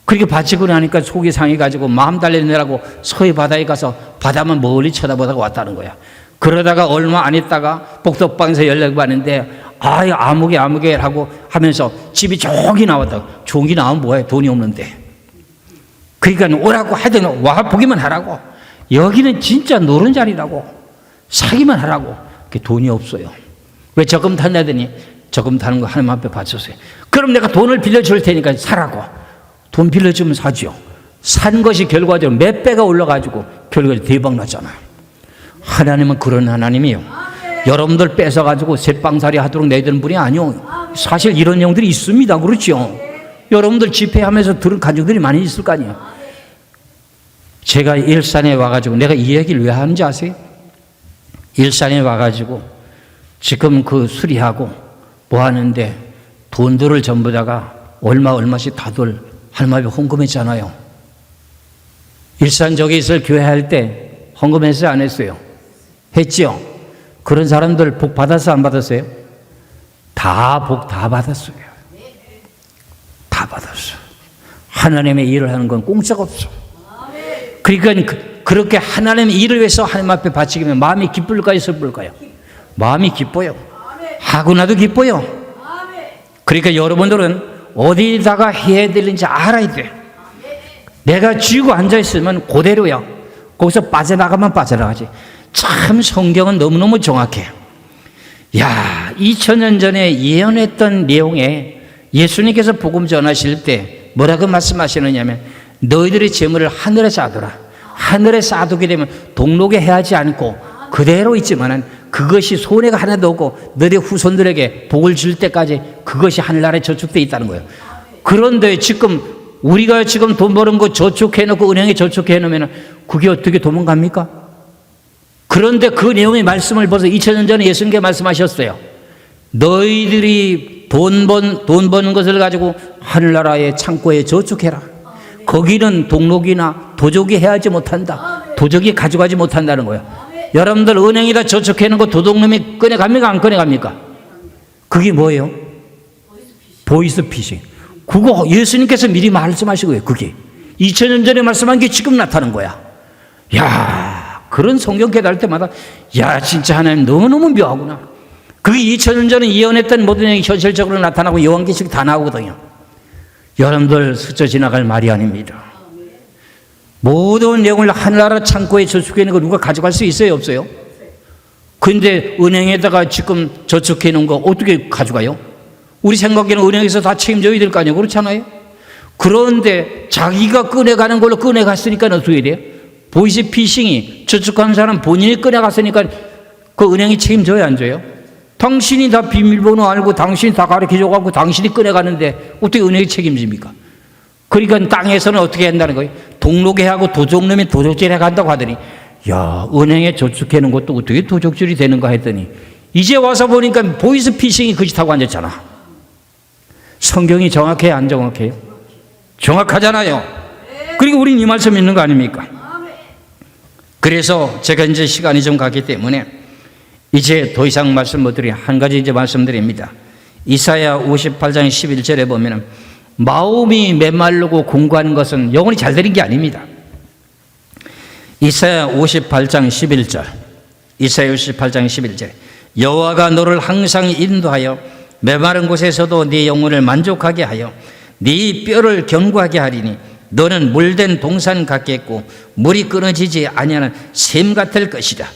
Speaker 1: 그렇게 바치고 나니까 속이 상해가지고 마음 달래느라고 서해 바다에 가서 바다만 멀리 쳐다보다가 왔다는 거야. 그러다가 얼마 안 있다가 복덕방에서 연락이 왔는데, 아유, 아무개라고 하면서 집이 종이 나왔다고. 종이 나오면 뭐해? 돈이 없는데. 그러니까 오라고 하여튼 와 보기만 하라고. 여기는 진짜 노른자리라고. 사기만 하라고. 돈이 없어요. 왜 적금 탔냐더니, 적금 타는 거 하나님 앞에 바쳤어요. 그럼 내가 돈을 빌려줄 테니까 사라고. 돈 빌려주면 사죠. 산 것이 결과적으로 몇 배가 올라가지고 결과적으로 대박 났잖아요. 하나님은 그런 하나님이에요. 여러분들 뺏어가지고 새빵살이 하도록 내드는 분이 아니요. 사실 이런 내용들이 있습니다. 그렇죠? 여러분들 집회하면서 들은 간증들이 많이 있을 거 아니에요. 제가 일산에 와가지고, 내가 이 얘기를 왜 하는지 아세요? 일산에 와가지고 지금 그 수리하고 뭐 하는데 돈들을 전부 다가 얼마씩 다들 하나님 앞에 헌금했잖아요. 일산 저기 있을 교회 할 때 헌금했어요? 안 했어요? 했지요? 그런 사람들 복 받았어요? 안 받았어요? 다 복 다 받았어요. 다 받았어. 하나님의 일을 하는 건 공짜가 없어. 그러니까 그렇게 하나님의 일을 위해서 하나님 앞에 바치기면 마음이 기쁠까요? 슬플까요? 마음이 기뻐요. 하고 나도 기뻐요. 그러니까 여러분들은 어디다가 해야 되는지 알아야 돼. 내가 쥐고 앉아있으면 그대로야. 거기서 빠져나가면 빠져나가지. 참 성경은 너무너무 정확해. 야, 2000년 전에 예언했던 내용에 예수님께서 복음 전하실 때 뭐라고 말씀하시느냐면, 너희들의 재물을 하늘에서 하더라. 하늘에 쌓아두게 되면 동록에 해하지 않고 그대로 있지만은 그것이 손해가 하나도 없고 너희 후손들에게 복을 줄 때까지 그것이 하늘나라에 저축되어 있다는 거예요. 그런데 지금 우리가 지금 돈 버는 거 저축해놓고 은행에 저축해놓으면 그게 어떻게 도망갑니까? 그런데 그 내용의 말씀을 벌써 2000년 전에 예수님께 말씀하셨어요. 너희들이 돈 버는 것을 가지고 하늘나라의 창고에 저축해라. 거기는 동록이나 도적이 해하지 못한다. 도적이 가져가지 못한다는 거예요. 여러분들 은행에다 저축해놓은 거 도둑놈이 꺼내갑니까? 안 꺼내갑니까? 그게 뭐예요? 보이스피싱. 그거 예수님께서 미리 말씀하시고요. 그게 2000년 전에 말씀한 게 지금 나타난 거야. 야, 그런 성경 깨달을 때마다 야, 진짜 하나님 너무너무 묘하구나. 그게 2000년 전에 예언했던 모든 내용이 현실적으로 나타나고 요한계시록 다 나오거든요. 여러분들 스쳐 지나갈 말이 아닙니다. 모든 내용을 하늘나라 창고에 저축해 놓은 거 누가 가져갈 수 있어요? 없어요? 근데 은행에다가 지금 저축해 놓은 거 어떻게 가져가요? 우리 생각에는 은행에서 다 책임져야 될 거 아니에요? 그렇잖아요? 그런데 자기가 꺼내가는 걸로 꺼내갔으니까 어떻게 돼요? 보이스피싱이 저축한 사람 본인이 꺼내갔으니까 그 은행이 책임져야 안 져요? 당신이 다 비밀번호 알고 당신이 다 가르쳐줘가지고 당신이 꺼내가는데 어떻게 은행이 책임집니까? 그러니까 땅에서는 어떻게 한다는 거예요? 동록에 하고 도적놈이 도적질해 간다고 하더니 야, 은행에 저축해 놓은 것도 어떻게 도적질이 되는가 했더니 이제 와서 보니까 보이스피싱이 거짓하고 앉았잖아. 성경이 정확해요? 안 정확해요? 정확하잖아요. 그리고 우린 이 말씀 있는 거 아닙니까? 그래서 제가 이제 시간이 좀 갔기 때문에 이제 더 이상 말씀 못 드리고 한 가지 이제 말씀드립니다. 이사야 58장 11절에 보면은 마음이 메마르고 공고하는 것은 영혼이 잘 되는 게 아닙니다. 이사야 58장 11절. 이사야 58장 11절. 여호와가 너를 항상 인도하여 메마른 곳에서도 네 영혼을 만족하게 하여 네 뼈를 견고하게 하리니 너는 물된 동산 같겠고 물이 끊어지지 아니하는 샘 같을 것이다.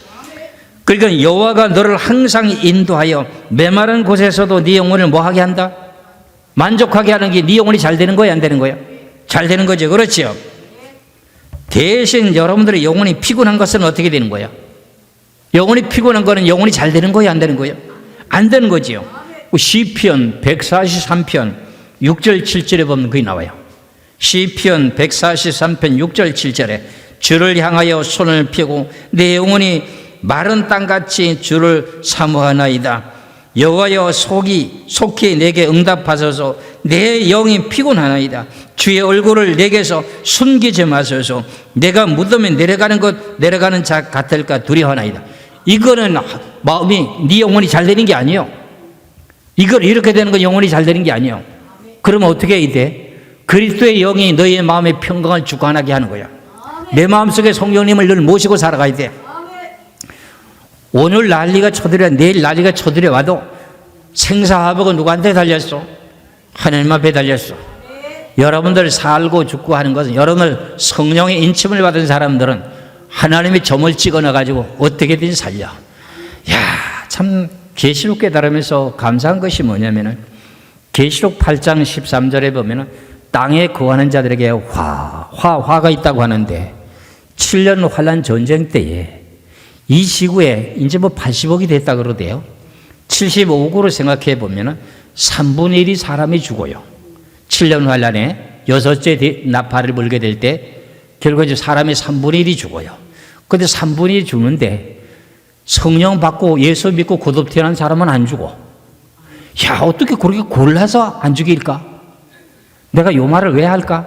Speaker 1: 그러니까 여호와가 너를 항상 인도하여 메마른 곳에서도 네 영혼을 뭐하게 한다? 만족하게 하는 게 네 영혼이 잘 되는 거야, 안 되는 거야? 잘 되는 거죠. 그렇죠? 대신 여러분들의 영혼이 피곤한 것은 어떻게 되는 거야? 영혼이 피곤한 거는 영혼이 잘 되는 거야, 안 되는 거야? 안 되는 거지요. 시편 143편 6절 7절에 보면 그게 나와요. 시편 143편 6절 7절에 주를 향하여 손을 펴고 내 영혼이 마른 땅같이 주를 사모하나이다. 여호와여 속히 내게 응답하소서. 내 영이 피곤하나이다. 주의 얼굴을 내게서 숨기지 마소서. 내가 무덤에 내려가는 자 같을까 두려워하나이다. 이거는 마음이 네 영혼이 잘 되는 게 아니에요. 이걸 이렇게 되는 건 영혼이 잘 되는 게 아니에요. 그러면 어떻게 해야 돼? 그리스도의 영이 너의 마음의 평강을 주관하게 하는 거야. 내 마음속에 성령님을 늘 모시고 살아가야 돼. 오늘 난리가 쳐들여 내일 난리가 쳐들여 와도 생사화복은 누구한테 달렸어? 하나님 앞에 달렸어. 여러분들 살고 죽고 하는 것은 여러분들 성령의 인침을 받은 사람들은 하나님이 점을 찍어 놔가지고 어떻게든 살려. 야, 참 계시록 깨달으면서 감사한 것이 뭐냐면은 계시록 8장 13절에 보면은 땅에 거하는 자들에게 화가 있다고 하는데 7년 환란 전쟁 때에 이 지구에 이제 뭐 80억이 됐다 그러대요. 75억으로 생각해 보면은 3분의 1이 사람이 죽어요. 7년 환란에 6째 나팔을 불게 될 때 결국 이제 사람의 3분의 1이 죽어요. 근데 3분의 1이 죽는데 성령 받고 예수 믿고 거듭 태어난 사람은 안 죽어. 야, 어떻게 그렇게 골라서 안 죽일까? 내가 요 말을 왜 할까?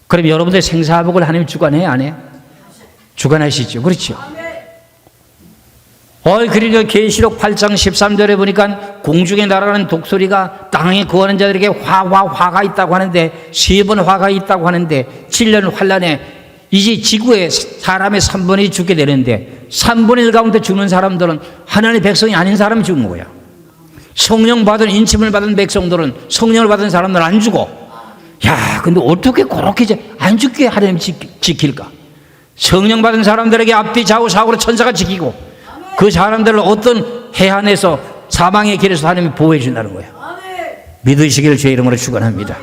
Speaker 1: 그럼 여러분들 생사화복을 하나님 주관해요, 안 해요? 주관하시죠. 그렇죠? 그러니까 계시록 8장 13절에 보니까 공중에 날아가는 독소리가 땅에 거하는 자들에게 화가 있다고 하는데 3번 화가 있다고 하는데 7년 환란에 이제 지구에 사람의 3분의 1이 죽게 되는데 3분의 1 가운데 죽는 사람들은 하나님의 백성이 아닌 사람이 죽는 거야. 성령 받은 인침을 받은 백성들은 성령을 받은 사람들은 안 죽어. 야, 근데 어떻게 그렇게 안 죽게 하나님 지킬까? 성령 받은 사람들에게 앞뒤 좌우 사고로 천사가 지키고 그 사람들을 어떤 해안에서 사망의 길에서 하나님이 보호해 준다는 거예요. 믿으시기를 주의 이름으로 축원합니다.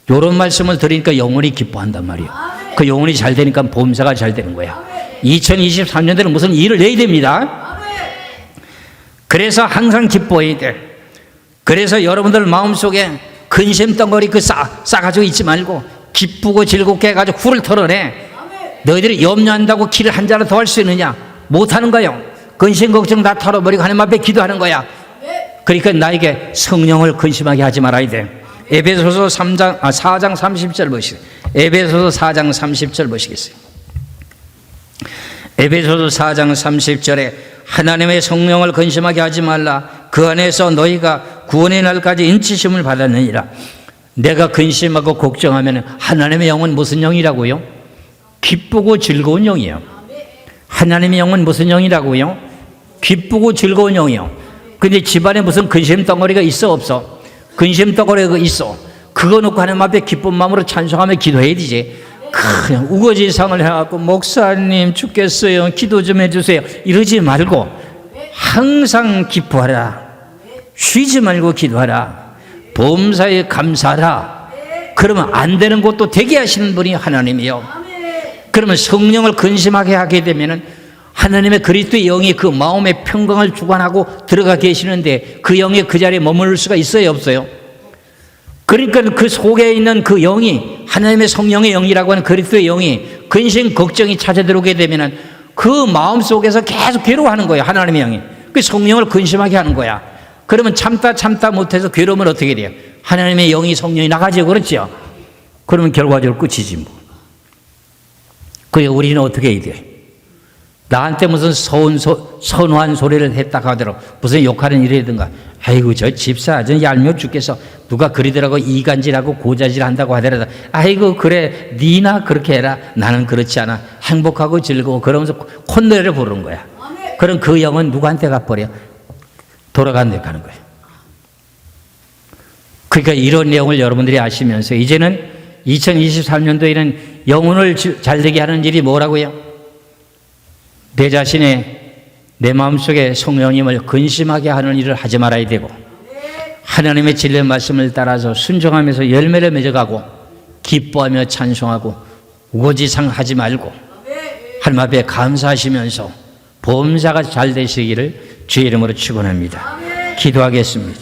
Speaker 1: 이런 말씀을 드리니까 영원히 기뻐한단 말이에요. 그 영혼이 잘 되니까 보험사가 잘 되는 거야. 2023년도는 무슨 일을 내야 됩니다. 그래서 항상 기뻐해야 돼. 그래서 여러분들 마음속에 근심 덩어리 싸가지고 있지 말고 기쁘고 즐겁게 해가지고 훌을 털어내. 너희들이 염려한다고 길을 한 자로 더 할 수 있느냐? 못하는 거요. 근심 걱정 다 털어버리고 하나님 앞에 기도하는 거야. 그러니까 나에게 성령을 근심하게 하지 말아야 돼. 에베소서 4장 30절 보시겠어요. 에베소서 4장 30절 보시겠어요. 에베소서 4장 30절에 하나님의 성령을 근심하게 하지 말라. 그 안에서 너희가 구원의 날까지 인치심을 받았느니라. 내가 근심하고 걱정하면 하나님의 영은 무슨 영이라고요? 기쁘고 즐거운 영이에요. 하나님의 영은 무슨 영이라고요? 기쁘고 즐거운 영이요. 근데 집안에 무슨 근심 덩어리가 있어 없어? 근심 덩어리가 있어. 그거 놓고 하나님 앞에 기쁜 마음으로 찬송하며 기도해야 되지. 그냥 우거지상을 해갖고 목사님 죽겠어요, 기도 좀 해주세요, 이러지 말고 항상 기뻐하라. 쉬지 말고 기도하라. 보험사에 감사하라. 그러면 안 되는 것도 되게 하시는 분이 하나님이요. 그러면 성령을 근심하게 하게 되면은 하나님의 그리스도의 영이 그 마음의 평강을 주관하고 들어가 계시는데 그 영이 그 자리에 머무를 수가 있어요 없어요? 그러니까 그 속에 있는 그 영이 하나님의 성령의 영이라고 하는 그리스도의 영이 근심 걱정이 찾아 들어오게 되면은 그 마음 속에서 계속 괴로워하는 거예요. 하나님의 영이 그 성령을 근심하게 하는 거야. 그러면 참다 못해서 괴로우면 어떻게 돼요? 하나님의 영이 성령이 나가죠. 그렇죠? 그러면 결과적으로 끝이지 뭐. 그게 우리는 어떻게 해야 돼? 나한테 무슨 선한 소리를 했다 하더라도 무슨 욕하는 일이든가, 아이고 저 집사 저 얄미워 죽겠어, 누가 그리더라고 이간질하고 고자질 한다고 하더라도 아이고 그래 니나 그렇게 해라, 나는 그렇지 않아, 행복하고 즐거워, 그러면서 콧노래를 부르는 거야. 그럼 그 영은 누구한테 가버려? 돌아가는 데 가는 거예요. 그러니까 이런 내용을 여러분들이 아시면서 이제는 2023년도에는 영혼을 잘되게 하는 일이 뭐라고요? 내 자신의 내 마음속에 성령님을 근심하게 하는 일을 하지 말아야 되고, 하나님의 진리의 말씀을 따라서 순종하면서 열매를 맺어가고 기뻐하며 찬송하고 우거지상하지 말고 하나님 앞에 감사하시면서 보험사가 잘 되시기를 주의 이름으로 축원합니다. 기도하겠습니다.